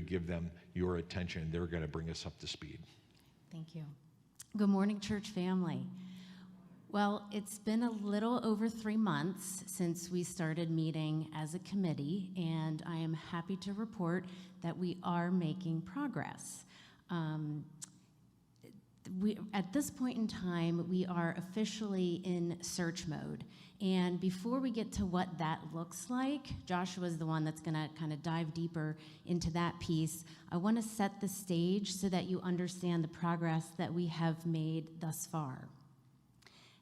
Give them your attention. They're going to bring us up to speed. Thank you. Good morning, church family. Well, it's been a little over 3 months since we started meeting as a committee, and I am happy to report that we are making progress. At this point in time, we are officially in search mode. And before we get to what that looks like, Joshua is the one that's going to kind of dive deeper into that piece. I want to set the stage so that you understand the progress that we have made thus far.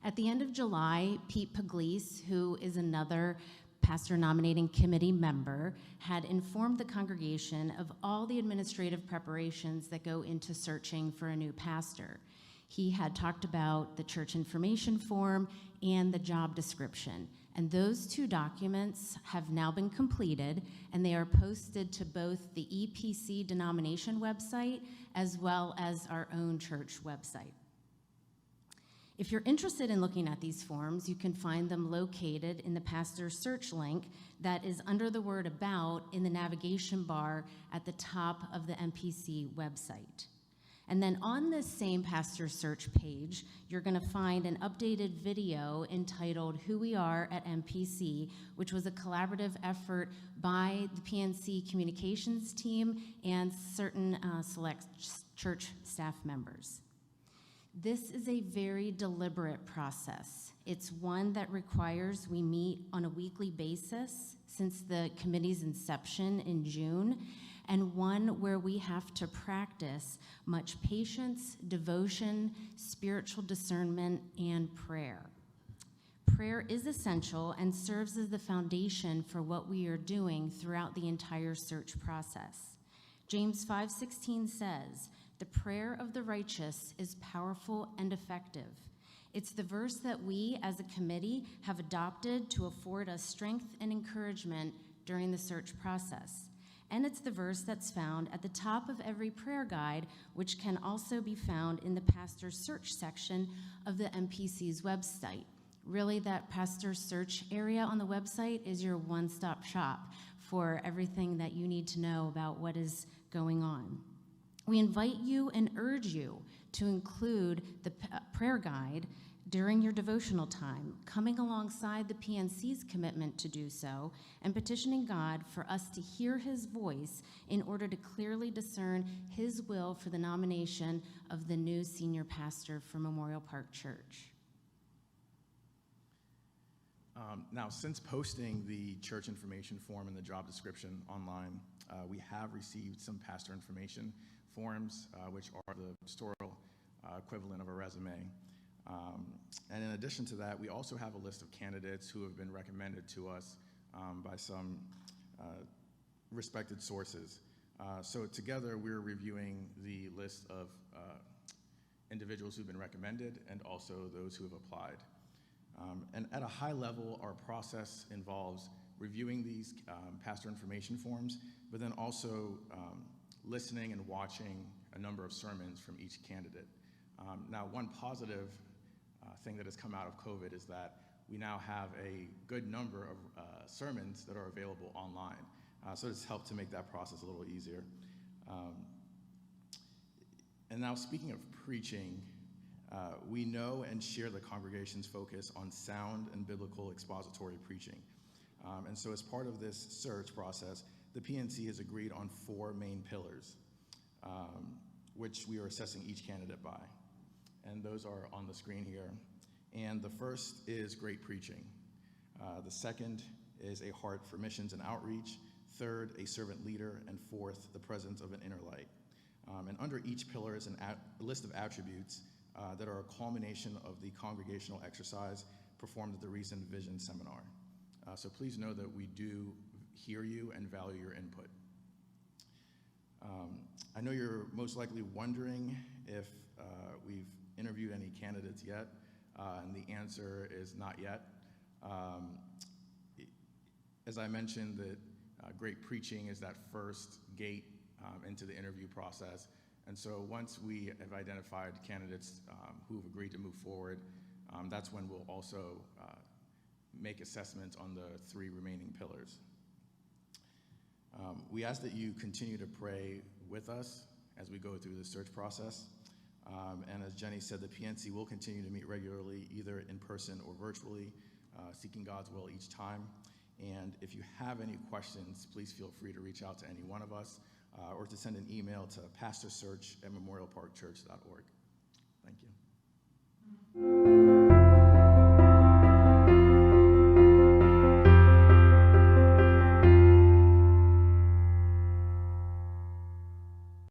At the end of July, Pete Pugliese, who is another pastor nominating committee member, had informed the congregation of all the administrative preparations that go into searching for a new pastor. He had talked about the church information form and the job description. And those 2 documents have now been completed, and they are posted to both the EPC denomination website as well as our own church website. If you're interested in looking at these forms, you can find them located in the pastor search link that is under the word about in the navigation bar at the top of the MPC website. And then on this same pastor search page, you're going to find an updated video entitled Who We Are at MPC, which was a collaborative effort by the PNC communications team and certain select church staff members. This is a very deliberate process. It's one that requires we meet on a weekly basis since the committee's inception in June, and one where we have to practice much patience, devotion, spiritual discernment, and prayer. Prayer is essential and serves as the foundation for what we are doing throughout the entire search process. James 5:16 says, "The prayer of the righteous is powerful and effective." It's the verse that we as a committee have adopted to afford us strength and encouragement during the search process. And it's the verse that's found at the top of every prayer guide, which can also be found in the pastor search section of the MPC's website. Really, that pastor search area on the website is your one-stop shop for everything that you need to know about what is going on. We invite you and urge you to include the prayer guide during your devotional time, coming alongside the PNC's commitment to do so, and petitioning God for us to hear his voice in order to clearly discern his will for the nomination of the new senior pastor for Memorial Park Church. Now, since posting the church information form and the job description online, we have received some pastor information forms, which are the pastoral equivalent of a resume. And in addition to that, we also have a list of candidates who have been recommended to us by some respected sources. So together, we're reviewing the list of individuals who've been recommended and also those who have applied. And at a high level, our process involves reviewing these pastor information forms, but then also listening and watching a number of sermons from each candidate. Now, one positive thing that has come out of COVID is that we now have a good number of sermons that are available online. So it's helped to make that process a little easier. And now, speaking of preaching, we know and share the congregation's focus on sound and biblical expository preaching. And so as part of this search process, the PNC has agreed on 4 main pillars, which we are assessing each candidate by. And those are on the screen here. And the first is great preaching. The second is a heart for missions and outreach. Third, a servant leader. And fourth, the presence of an inner light. And under each pillar is a list of attributes that are a culmination of the congregational exercise performed at the recent Vision Seminar. So please know that we do hear you and value your input. I know you're most likely wondering if we've interviewed any candidates yet, and the answer is not yet. As I mentioned, that great preaching is that first gate into the interview process. And so once we have identified candidates who have agreed to move forward, That's when we'll also make assessments on the 3 remaining pillars. We ask that you continue to pray with us as we go through the search process. And as Jenny said, the PNC will continue to meet regularly, either in person or virtually, seeking God's will each time. And if you have any questions, please feel free to reach out to any one of us or to send an email to pastorsearch@memorialparkchurch.org.